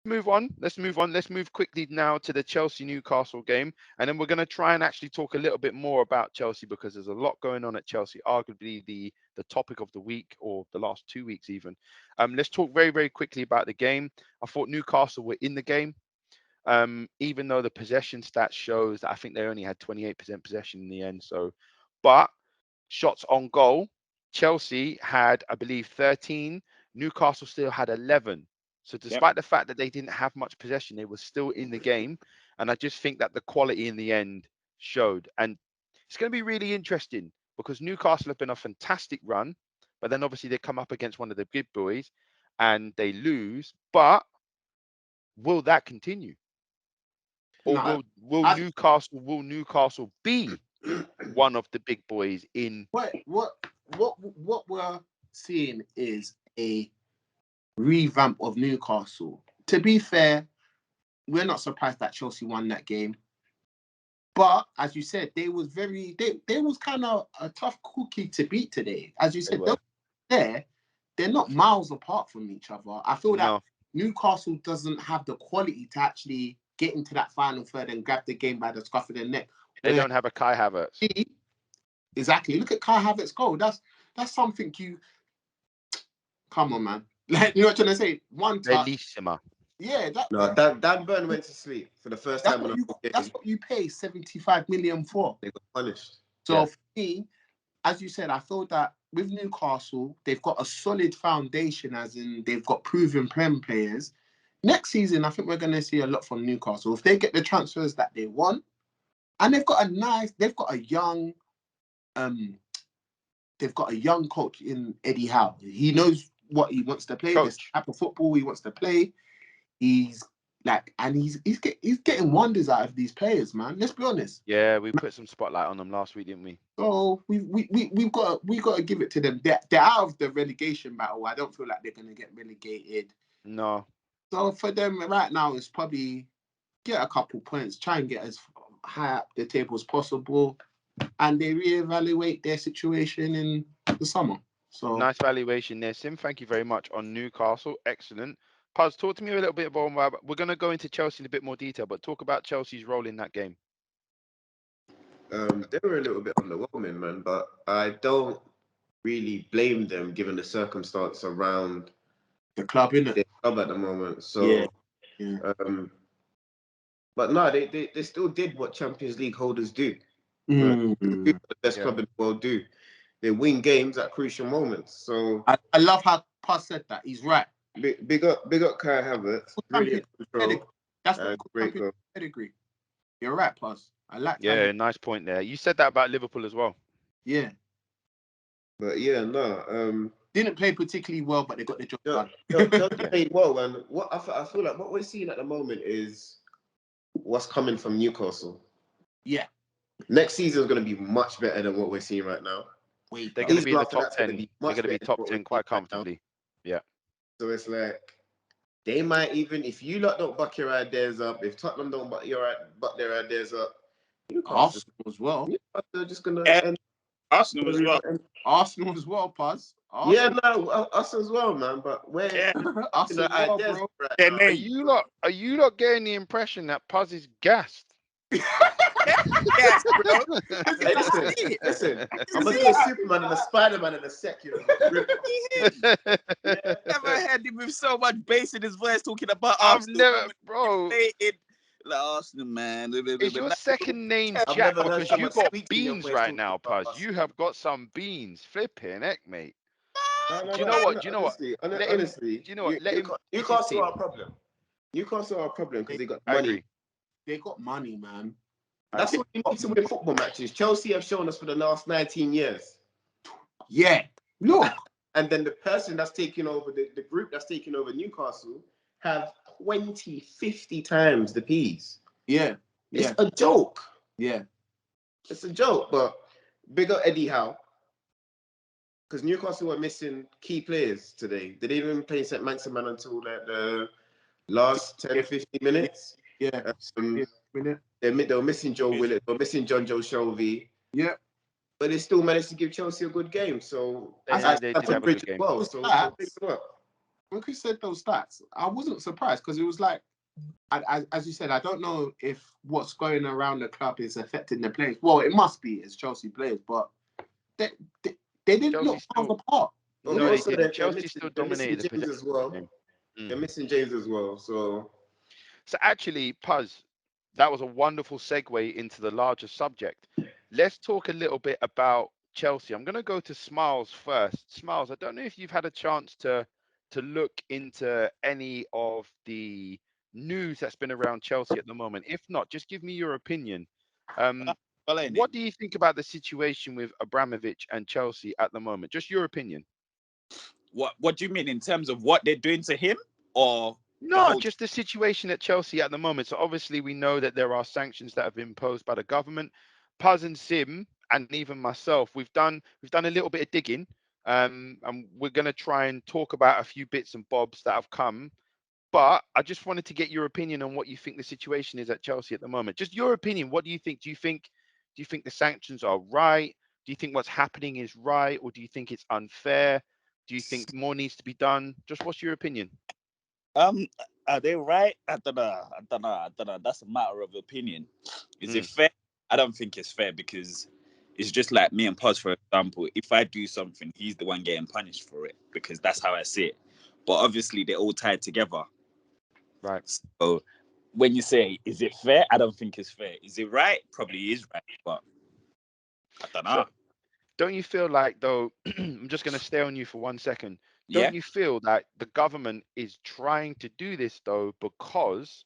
move on. Let's move on. Let's move quickly now to the Chelsea-Newcastle game. And then we're going to try and actually talk a little bit more about Chelsea because there's a lot going on at Chelsea, arguably the topic of the week or the last 2 weeks even. Let's talk very, very quickly about the game. I thought Newcastle were in the game, even though the possession stats shows that I think they only had 28% possession in the end. So, but shots on goal, Chelsea had, I believe, 13. Newcastle still had 11. So despite the fact that they didn't have much possession, they were still in the game. And I just think that the quality in the end showed. And it's going to be really interesting because Newcastle have been a fantastic run, but then obviously they come up against one of the big boys and they lose. But will that continue? Or No, will Newcastle be one of the big boys in? What we're seeing is a revamp of Newcastle. To be fair, we're not surprised that Chelsea won that game. But as you said, they was kind of a tough cookie to beat today. As you said, they're not miles apart from each other. I feel that Newcastle doesn't have the quality to actually get into that final third and grab the game by the scruff of the neck. They don't have a Kai Havertz. Exactly. Look at Kai Havertz goal. That's something you. Come on, man. Like, you know what I'm trying to say? One touch. Bellissima. Yeah. Dan Burn went to sleep for the first time. That's what you pay 75 million for. They got punished. So for me, as you said, I feel that with Newcastle, they've got a solid foundation, as in they've got proven Prem players. Next season, I think we're going to see a lot from Newcastle. If they get the transfers that they want, and they've got a young coach in Eddie Howe. He knows what he wants to play, this type of football he wants to play. He's getting wonders out of these players, man. Let's be honest. Yeah, we put some spotlight on them last week, didn't we? So we've got to give it to them. They're out of the relegation battle. I don't feel like they're going to get relegated. No. So for them right now, it's probably get a couple points, try and get as high up the table as possible, and they reevaluate their situation in the summer. So nice valuation there, Sim. Thank you very much on Newcastle. Excellent. Paz, talk to me a little bit about. We're going to go into Chelsea in a bit more detail, but talk about Chelsea's role in that game. They were a little bit underwhelming, man, but I don't really blame them given the circumstance around the club, innit? The club at the moment. So, but no, they still did what Champions League holders do. The best club in the world do. They win games at crucial moments. So I love how Paz said that. He's right. Big up Kai Havertz. Brilliant control. That's what great pedigree. You're right, Paz. I like that. Yeah, nice point there. You said that about Liverpool as well. Yeah. But didn't play particularly well, but they got the job done. They played well, and what I feel like what we're seeing at the moment is what's coming from Newcastle. Yeah. Next season is going to be much better than what we're seeing right now. They're going to be in the top 10. They're going to be top 10 quite comfortably. Yeah. So it's like they might even, if you lot don't buck your ideas up, if Tottenham don't buck their ideas up, Arsenal as well. They're just going to end. Arsenal as well. Arsenal as well, Paz. Yeah, no, us as well, man. But where us as well, bro. Are you not getting the impression that Paz is gassed? Yes, bro. Hey, listen. I'm gonna be a Superman and a Spider-Man in a second. Never heard him with so much bass in his voice talking about Arsenal. Bro. Like Arsenal, man. Is your second name Jack? Because you got beans right now, Paz. You have got some beans. Flipping heck, mate. Do you know what? Honestly, do you know what? Newcastle are a problem. Newcastle are a problem because they got money. They got money, man. That's what you need to win football matches. Chelsea have shown us for the last 19 years. Yeah. Look. And then the person that's taking over, the group that's taking over Newcastle have 20, 50 times the P's. Yeah. It's a joke. Yeah. It's a joke, but big up Eddie Howe. Because Newcastle were missing key players today. They didn't even play St. Maximin until the last 10, 15 minutes. Yeah. They were missing Joe Willett. They were missing John Joe Shelby. Yeah. But they still managed to give Chelsea a good game. So they did have a good game. Well. when Chris said those stats, I wasn't surprised because it was like, as you said, I don't know if what's going around the club is affecting the players. Well, it must be as Chelsea players, but they, they, they didn't Chelsea look miles still, apart. But no, they also didn't. they're Chelsea missing, still they're missing dominated the James possession as well. game. Mm. They're missing James as well. So So actually, Puz, that was a wonderful segue into the larger subject. Let's talk a little bit about Chelsea. I'm going to go to Smilez first. Smilez, I don't know if you've had a chance to look into any of the news that's been around Chelsea at the moment. If not, just give me your opinion. Following it. What do you think about the situation with Abramovich and Chelsea at the moment? Just your opinion. What do you mean in terms of what they're doing to him, or the No, whole? just the situation at Chelsea at the moment. So obviously we know that there are sanctions that have been imposed by the government. Puz and Sim and even myself, we've done a little bit of digging, and we're going to try and talk about a few bits and bobs that have come. But I just wanted to get your opinion on what you think the situation is at Chelsea at the moment. Just your opinion. What do you think? Do you think the sanctions are right? Do you think what's happening is right, or do you think it's unfair? Do you think more needs to be done? Just what's your opinion? Um, are they right? I don't know. That's a matter of opinion. Is it Mm. fair? I don't think it's fair because it's just like me and Puz, for example. If I do something, he's the one getting punished for it because that's how I see it. But obviously, they're all tied together. Right. So when you say, is it fair? I don't think it's fair. Is it right? Probably is right, but I don't So know. don't you feel like though, I'm just going to stay on you for 1 second. Yeah. Don't you feel that the government is trying to do this though because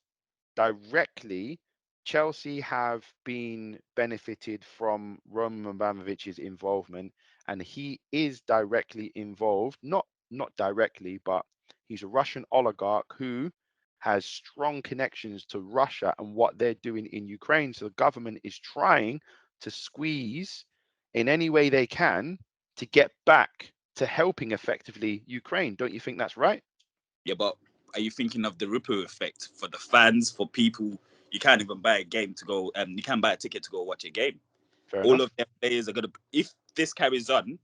directly Chelsea have been benefited from Roman Abramovich's involvement, and he is directly involved, not directly, but he's a Russian oligarch who has strong connections to Russia and what they're doing in Ukraine. So the government is trying to squeeze in any way they can to get back to helping effectively Ukraine. Don't you think that's right? Yeah, but are you thinking of the ripple effect for the fans, for people? You can't even buy a game to go, you can't buy a ticket to go watch a game. Fair All enough. of their players are gonna. If this carries on,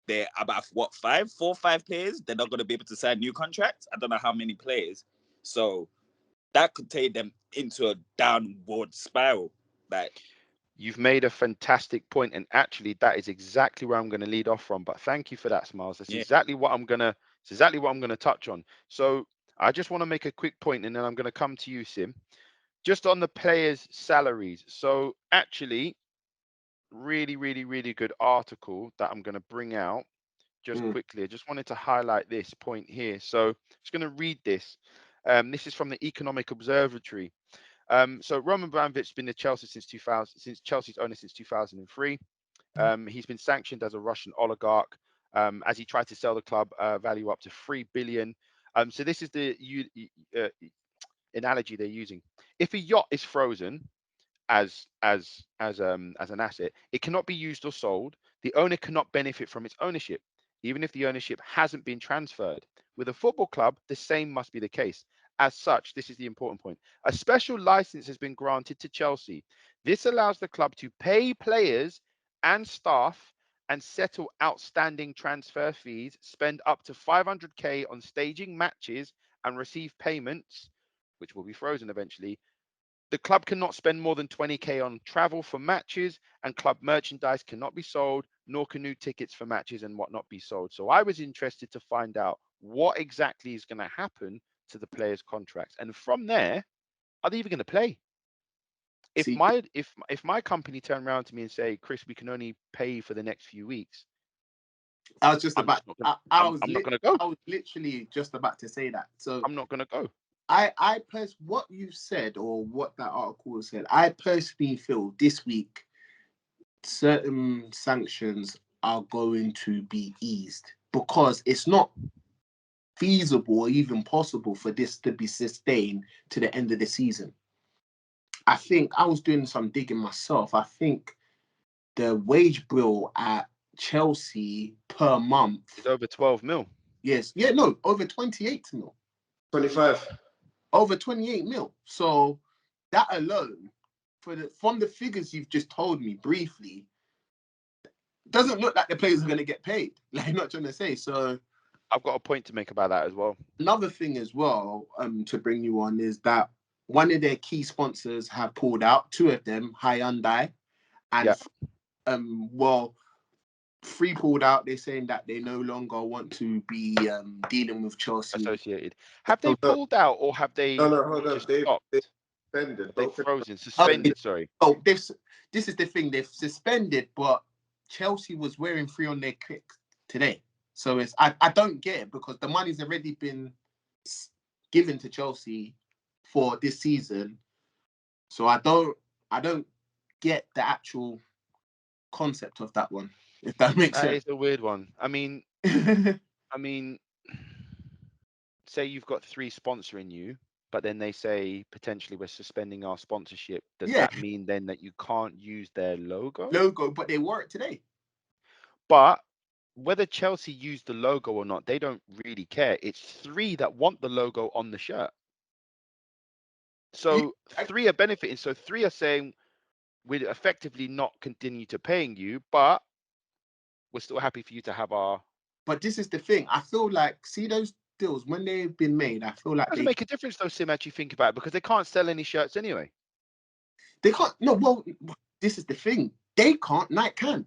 they're about what 5 players. They're not gonna be able to sign new contracts. I don't know how many players. So that could take them into a downward spiral. Like, You've made a fantastic point, and actually, that is exactly where I'm going to lead off from. But thank you for that, Smilez. That's yeah, exactly what I'm gonna. It's exactly what I'm going to touch on. So I just want to make a quick point, and then I'm going to come to you, Sim. Just on the players' salaries. So actually, really, really, really good article that I'm going to bring out just Mm. quickly. I just wanted to highlight this point here. So I'm just going to read this. This is from the Economic Observatory. So Roman Abramovich's been at Chelsea since 2000, since Chelsea's owner since 2003. He's been sanctioned as a Russian oligarch as he tried to sell the club value up to 3 billion. So this is the analogy they're using. If a yacht is frozen as an asset, it cannot be used or sold. The owner cannot benefit from its ownership, even if the ownership hasn't been transferred. With a football club, the same must be the case. As such, this is the important point. A special license has been granted to Chelsea. This allows the club to pay players and staff and settle outstanding transfer fees, spend up to 500k on staging matches, and receive payments, which will be frozen eventually. The club cannot spend more than 20k on travel for matches, and club merchandise cannot be sold, nor can new tickets for matches and whatnot be sold. So I was interested to find out what exactly is going to happen to the players' contracts, and from there, are they even going to play? If See, my company turn around to me and say, Chris, we can only pay for the next few weeks, I was just I'm about. just not going. I'm not going to go. I was literally just about to say that. So I'm not going to go. what you said or what that article said, I personally feel this week certain sanctions are going to be eased because it's not feasible or even possible for this to be sustained to the end of the season. I think I was doing some digging myself. I think the wage bill at Chelsea per month, It's over 12 mil. yes, yeah, no, over 28 mil. 25. Over 28 mil. So that alone, from the figures you've just told me briefly, doesn't look like the players are going to get paid. Like, I'm not trying to say. So I've got a point to make about that as well. Another thing as well, to bring you on, is that one of their key sponsors have pulled out. Two of them, Hyundai, and well, three pulled out. They're saying that they no longer want to be dealing with Chelsea. Associated. Have they pulled out or have they No, hold on. just They've stopped? suspended. They've frozen, suspended. Sorry. Oh, this is the thing. They've suspended, but Chelsea was wearing free on their kicks today. So it's I don't get it, because the money's already been given to Chelsea for this season. So I don't get the actual concept of that one, if that makes That sense. is a weird one. I mean, say you've got three sponsoring you, but then they say potentially we're suspending our sponsorship. Does that mean then that you can't use their logo? But they wore it today. But whether Chelsea use the logo or not, they don't really care. It's three that want the logo on the shirt. So three are benefiting. So three are saying we're effectively not continue to paying you, but we're still happy for you to have our. But this is the thing. I feel like, see those deals when they've been made, I feel like Doesn't make a difference though, Sim, actually think about it, because they can't sell any shirts anyway. They can't. No, well, this is the thing. They can't. Nike can.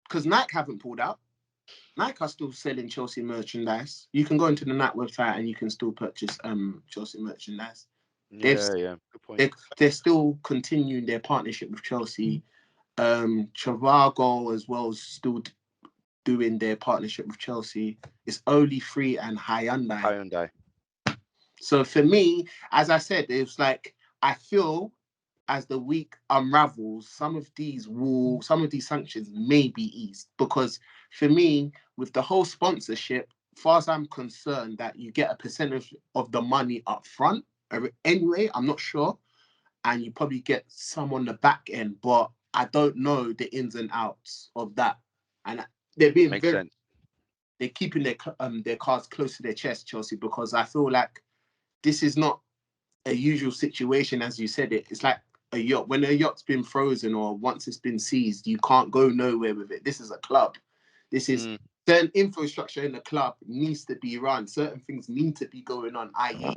Because Nike haven't pulled out. Nike are still selling Chelsea merchandise. You can go into the Nike website and you can still purchase Chelsea merchandise. Yeah, good point. They're still continuing their partnership with Chelsea. Travago as well is still doing their partnership with Chelsea. It's only Free and Hyundai. So for me, as I said, it's like I feel as the week unravels, some of these sanctions may be eased, because for me, with the whole sponsorship, far as I'm concerned, that you get a percentage of the money up front. Anyway, I'm not sure, and you probably get some on the back end, but I don't know the ins and outs of that. And they're being they're keeping their cards close to their chest, Chelsea, because I feel like this is not a usual situation, as you said. It's like a yacht. When a yacht's been frozen or once it's been seized, you can't go nowhere with it. This is a club. This is certain infrastructure in the club needs to be run. Certain things need to be going on, i.e.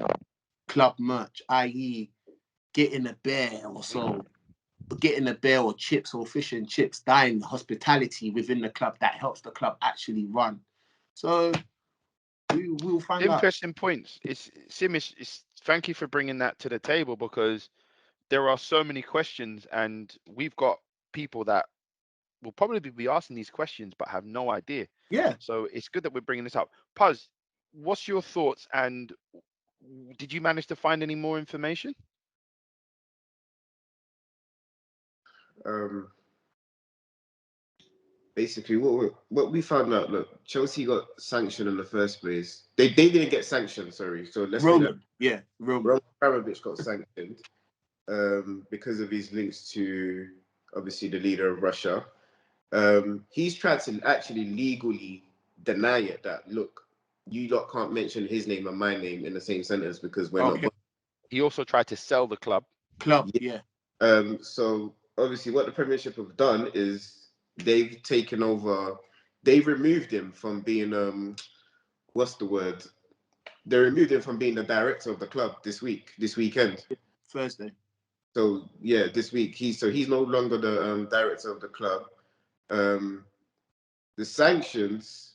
club merch, i.e. getting a bear or so, getting a bear or chips or fish and chips, dining hospitality within the club that helps the club actually run. So we'll find out. Interesting points. Sim, thank you for bringing that to the table, because there are so many questions and we've got people that will probably be asking these questions but have no idea. Yeah. So it's good that we're bringing this up. Puz, what's your thoughts, and did you manage to find any more information? Basically, what we found out, look, Chelsea got sanctioned in the first place. They didn't get sanctioned, sorry. So let's say that Roman Abramovich got sanctioned because of his links to obviously the leader of Russia. He's tried to actually legally deny it, that look, you lot can't mention his name and my name in the same sentence because we're not. He also tried to sell the club. Yeah. So obviously what the Premiership have done is they've taken over, they've removed him from being what's the word? They removed him from being the director of the club this weekend. Thursday. So yeah, this week he's no longer the director of the club. The sanctions,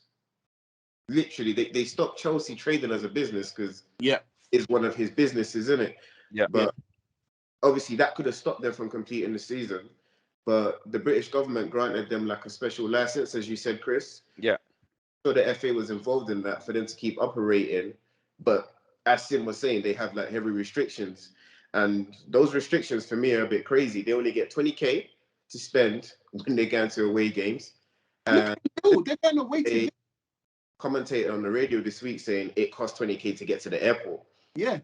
literally, they stopped Chelsea trading as a business because it's one of his businesses, isn't it? Yeah. But obviously that could have stopped them from completing the season. But the British government granted them like a special license, as you said, Chris. Yeah. So the FA was involved in that for them to keep operating. But as Sim was saying, they have like heavy restrictions. And those restrictions for me are a bit crazy. They only get 20k to spend when they go into away games. They're going away to commentator on the radio this week saying it costs 20k to get to the airport. Yeah.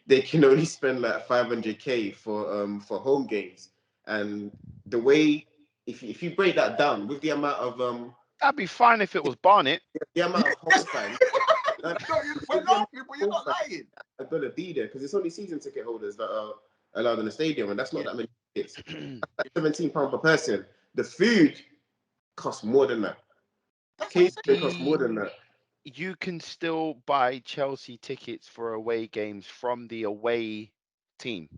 They can only spend like 500k for home games. And the way, if you break that down with the amount of that'd be fine if it was Barnet. The amount of home fans. We're laughing, but you're not lying. I'm gonna be there because it's only season ticket holders that are allowed in the stadium, and that's not that many tickets. £17 per person. The food costs more than that. That's what I'm Catering costs more than that. You can still buy Chelsea tickets for away games from the away team.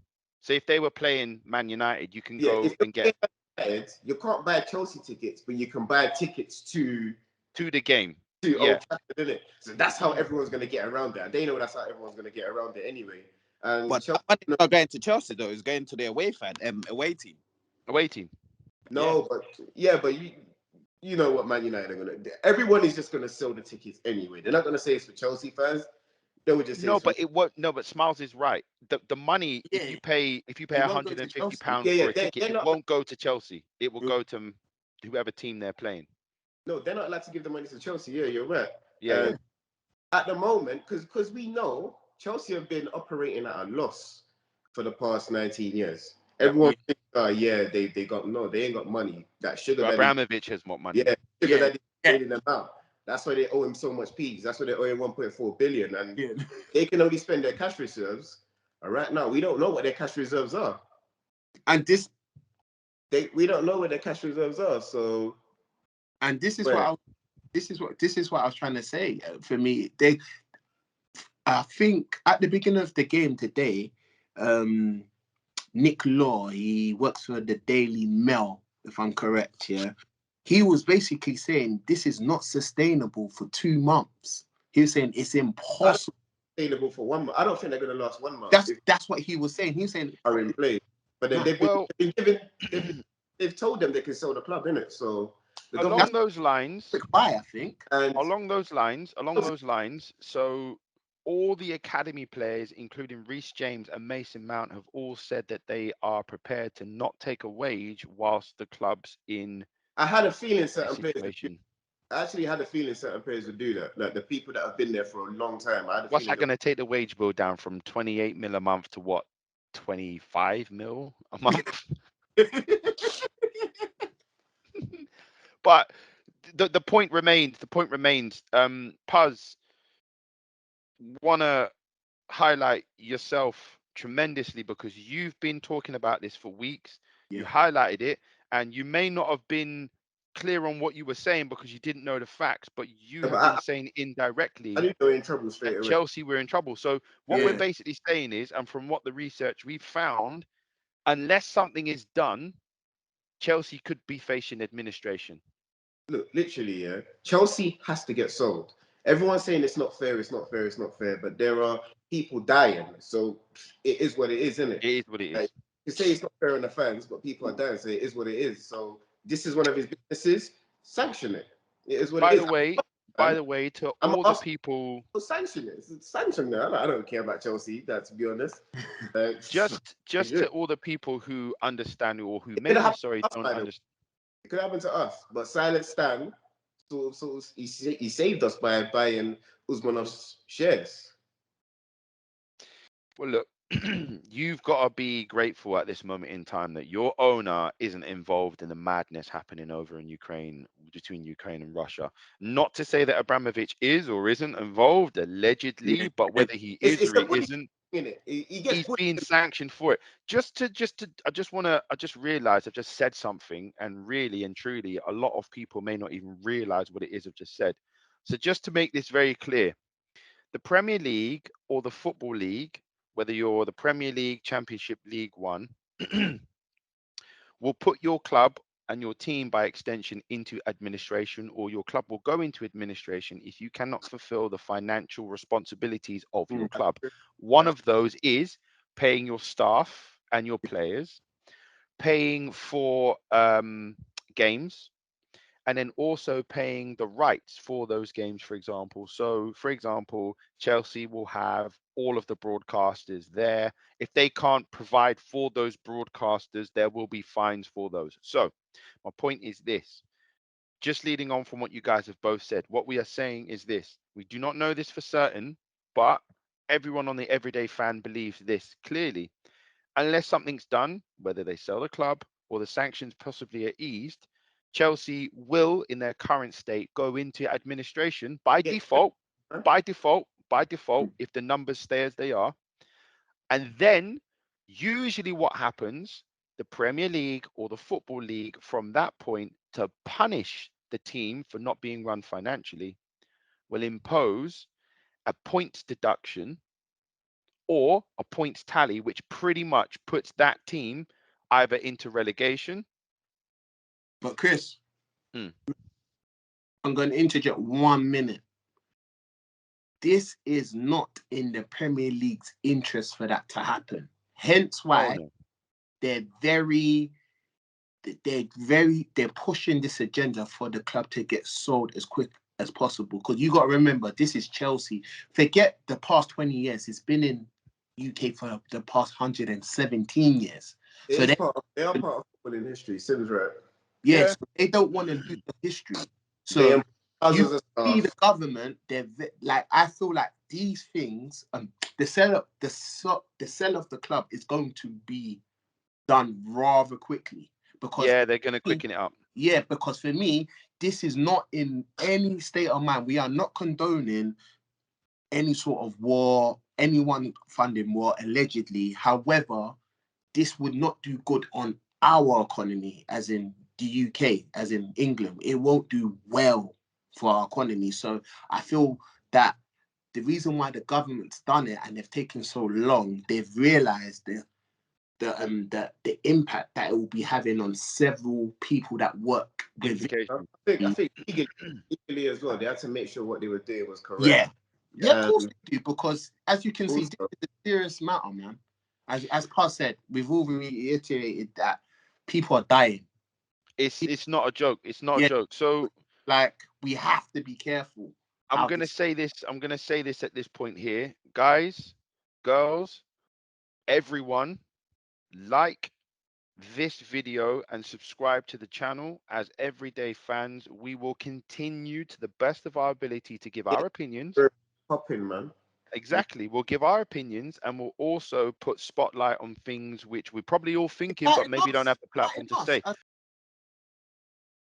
So if they were playing Man United, you can Yeah, go if and get you're United, you can't buy Chelsea tickets, but you can buy tickets to to the game. to Yeah. Old Trafford, isn't it? So that's how everyone's going to get around that. They know that's how everyone's going to get around it anyway. And But Chelsea, that money's not going to Chelsea though. It's going to the away team. Away team. no, but you know what Man United are going to do. Everyone is just going to sell the tickets anyway. They're not going to say it's for Chelsea fans. They would just say No, it's for but it won't. No, but Smiles is right. The money, Yeah, if you pay it won't go to 150 Chelsea. pounds Yeah, for a ticket, they're it not. won't go to Chelsea. It will Mm. go to whoever team they're playing. No, they're not allowed to give the money to Chelsea. Yeah, you're right. Yeah, yeah. At the moment, because we know Chelsea have been operating at a loss for the past 19 years. Yep. Everyone thinks, they ain't got money. That sugar But daddy, Abramovich has more money. yeah, sugar Yeah, daddy yeah. bailing them out. That's why they owe him so much peas. That's why they owe him 1.4 billion, and Yeah. they can only spend their cash reserves. And right now, we don't know what their cash reserves are. And this We don't know what their cash reserves are. So this is Where? this is what I was trying to say. For me, I think at the beginning of the game today, Nick Law, he works for the Daily Mail, if I'm correct, yeah. He was basically saying this is not sustainable for 2 months. He was saying it's impossible. sustainable for 1 month. I don't think they're going to last 1 month. If That's what he was saying. He was saying are in play, but then Well, they've told them they can sell the club, innit? So the along government those lines, quick buy, I think. and along those lines, so all the academy players, including Reece James and Mason Mount, have all said that they are prepared to not take a wage whilst the club's in I had a feeling a certain players. situation. I actually had a feeling certain players would do that. Like the people that have been there for a long time. I had a What's feeling that going to take the wage bill down from 28 mil a month to what? 25 mil a month? But the point remains. The point remains. Puz, wanna highlight yourself tremendously because you've been talking about this for weeks. You Yeah. highlighted it, and you may not have been clear on what you were saying because you didn't know the facts, but you Yeah, have but been saying I indirectly knew they were in trouble straight that away. Chelsea were in trouble. So what we're Yeah. basically saying is, and from what the research we've found, unless something is done, Chelsea could be facing administration. Look, literally, yeah. Chelsea has to get sold. Everyone's saying it's not fair, it's not fair, it's not fair, but there are people dying. So it is what it is, isn't it? It is what it is. You say it's not fair on the fans, but people are dying, so it is what it is. So this is one of his businesses. Sanction it. It is what it By is. the way, to I'm all the asking people, sanction it. Sanction it. I don't care about Chelsea, that to be honest. just Yeah. to all the people who understand or who It could maybe happen sorry to us, don't by the way. understand. It could happen to us, but Silent Stan, he saved us by buying Usmanov's shares. Well, look, you've got to be grateful at this moment in time that your owner isn't involved in the madness happening over in Ukraine, between Ukraine and Russia. Not to say that Abramovich is or isn't involved, allegedly, but whether he is It's or the he bully isn't, in it. He gets he's bullied. being sanctioned for it. I just realized I've just said something, and really and truly, a lot of people may not even realize what it is I've just said. So just to make this very clear, the Premier League or the Football League, whether you're the Premier League, Championship, League One, will put your club and your team by extension into administration, or your club will go into administration if you cannot fulfill the financial responsibilities of your club. One of those is paying your staff and your players, paying for games, and then also paying the rights for those games, for example. So, for example, Chelsea will have all of the broadcasters there. If they can't provide for those broadcasters, there will be fines for those. So, my point is this. Just leading on from what you guys have both said, what we are saying is this. We do not know this for certain, but everyone on the Everyday Fan believes this clearly. Unless something's done, whether they sell the club or the sanctions possibly are eased, Chelsea will, in their current state, go into administration by default, if the numbers stay as they are. And then, usually what happens, the Premier League or the Football League from that point to punish the team for not being run financially will impose a points deduction or a points tally, which pretty much puts that team either into relegation. But Chris, Mm. I'm going to interject 1 minute. This is not in the Premier League's interest for that to happen. Hence why they're pushing this agenda for the club to get sold as quick as possible. Because you got to remember, this is Chelsea. Forget the past 20 years. It's been in UK for the past 117 years. They are part of footballing history, seems right. Yes, so they don't want to lose the history. So you see the government, they're like, I feel like these things, the sell of the club is going to be done rather quickly, because they're going to quicken it up. Yeah, because for me, this is not in any state of mind. We are not condoning any sort of war, anyone funding war allegedly. However, this would not do good on our economy, as in the UK, as in England. It won't do well for our economy. So I feel that the reason why the government's done it and they've taken so long, they've realised the impact that it will be having on several people that work with. I think legally as well, they had to make sure what they were doing was correct. Yeah, of course they do, because as you can see, this is a serious matter, man. As Carl said, we've all reiterated that people are dying. It's not a joke. It's not a joke. So, like, we have to be careful. I'm gonna say this at this point here, guys, girls, everyone, like this video and subscribe to the channel. As everyday fans, we will continue to the best of our ability to give our opinions. Popping, man. Exactly. We'll give our opinions, and we'll also put spotlight on things which we're probably all thinking, but maybe don't have the platform to say.